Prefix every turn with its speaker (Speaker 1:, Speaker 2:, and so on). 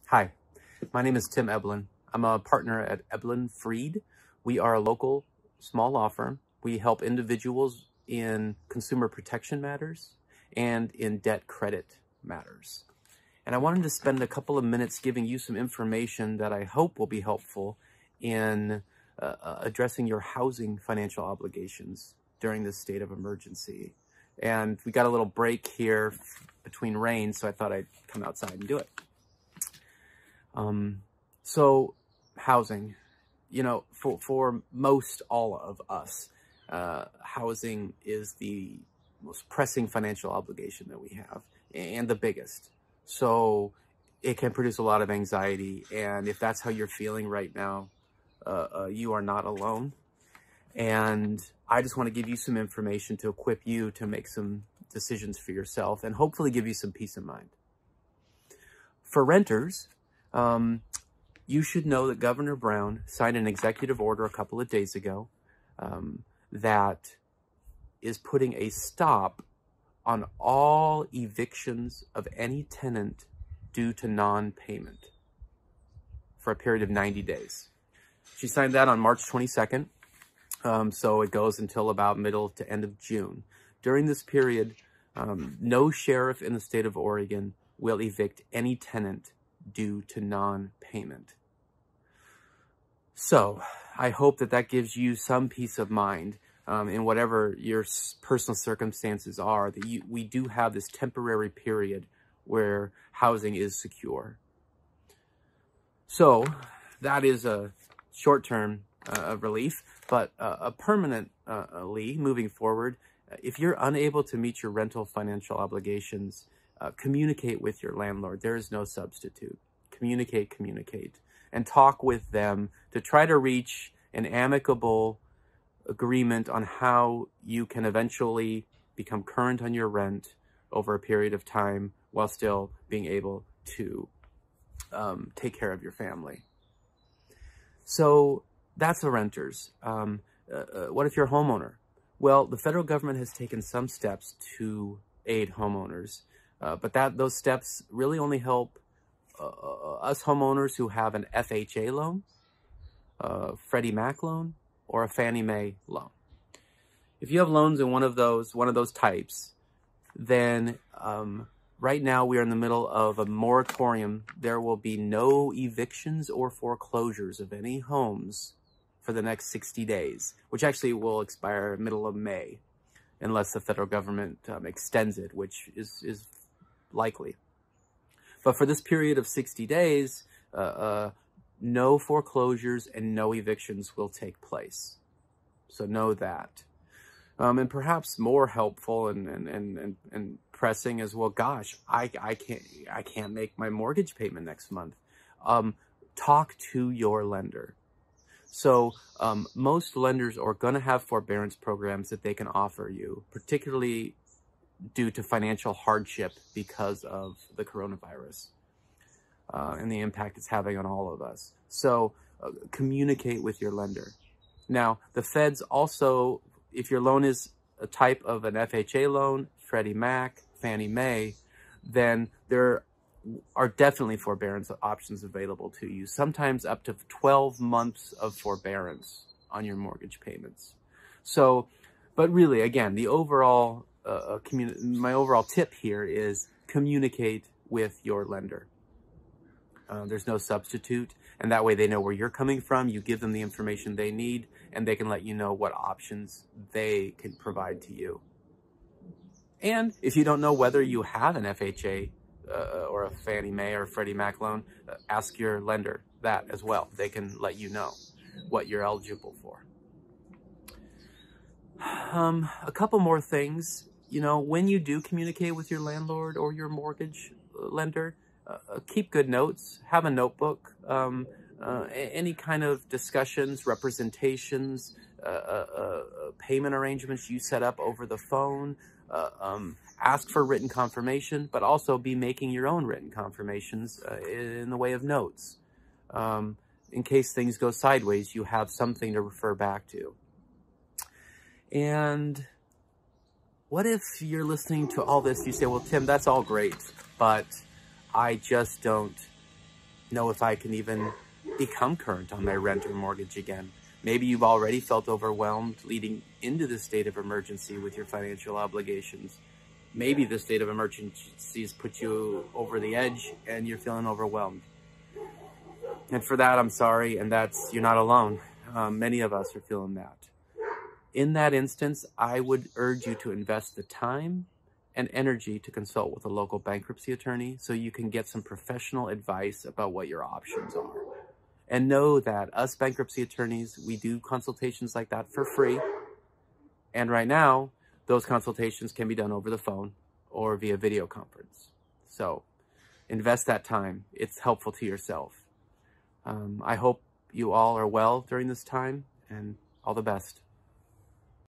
Speaker 1: Hi, my name is Tim Eblen. I'm a partner at Eblen Freed. We are a local small law firm. We help individuals in consumer protection matters and in debt credit matters. And I wanted to spend a couple of minutes giving you some information that I hope will be helpful in addressing your housing financial obligations during this state of emergency. And we got a little break here between rain, so I thought I'd come outside and do it. So housing, for most all of us, housing is the most pressing financial obligation that we have and the biggest. So it can produce a lot of anxiety. And if that's how you're feeling right now, you are not alone. And I just want to give you some information to equip you to make some decisions for yourself and hopefully give you some peace of mind. For renters, you should know that Governor Brown signed an executive order a couple of days ago that is putting a stop on all evictions of any tenant due to non-payment for a period of 90 days. She signed that on March 22nd, so it goes until about middle to end of June. During this period, no sheriff in the state of Oregon will evict any tenant due to non-payment. So I hope that gives you some peace of mind in whatever your personal circumstances are, that we do have this temporary period where housing is secure. So that is a short-term relief, but permanently moving forward, if you're unable to meet your rental financial obligations, communicate with your landlord. There is no substitute. Communicate, and talk with them to try to reach an amicable agreement on how you can eventually become current on your rent over a period of time while still being able to take care of your family. So that's the renters. What if you're a homeowner? Well, the federal government has taken some steps to aid homeowners. But those steps really only help us homeowners who have an FHA loan, Freddie Mac loan, or a Fannie Mae loan. If you have loans in one of those types, then right now we are in the middle of a moratorium. There will be no evictions or foreclosures of any homes for the next 60 days, which actually will expire middle of May, unless the federal government extends it, which is likely. But for this period of 60 days, no foreclosures and no evictions will take place. So know that. And perhaps more helpful and pressing as well, gosh, I can't make my mortgage payment next month. Talk to your lender. So most lenders are going to have forbearance programs that they can offer you, particularly due to financial hardship because of the coronavirus and the impact it's having on all of us. So communicate with your lender. Now, the feds also, if your loan is a type of an FHA loan, Freddie Mac, Fannie Mae, then there are definitely forbearance options available to you, sometimes up to 12 months of forbearance on your mortgage payments. So, but really, again, the overall my overall tip here is communicate with your lender. There's no substitute, and that way they know where you're coming from. You give them the information they need, and they can let you know what options they can provide to you. And if you don't know whether you have an FHA or a Fannie Mae or Freddie Mac loan, ask your lender that as well. They can let you know what you're eligible for. A couple more things. When you do communicate with your landlord or your mortgage lender, keep good notes, have a notebook, any kind of discussions, representations, payment arrangements you set up over the phone, ask for written confirmation, but also be making your own written confirmations in the way of notes. In case things go sideways, you have something to refer back to. And what if you're listening to all this, you say, well, Tim, that's all great, but I just don't know if I can even become current on my rent or mortgage again. Maybe you've already felt overwhelmed leading into the state of emergency with your financial obligations. Maybe the state of emergency has put you over the edge and you're feeling overwhelmed. And for that, I'm sorry, and you're not alone. Many of us are feeling that. In that instance, I would urge you to invest the time and energy to consult with a local bankruptcy attorney so you can get some professional advice about what your options are. And know that us bankruptcy attorneys, we do consultations like that for free. And right now, those consultations can be done over the phone or via video conference. So invest that time. It's helpful to yourself. I hope you all are well during this time, and all the best.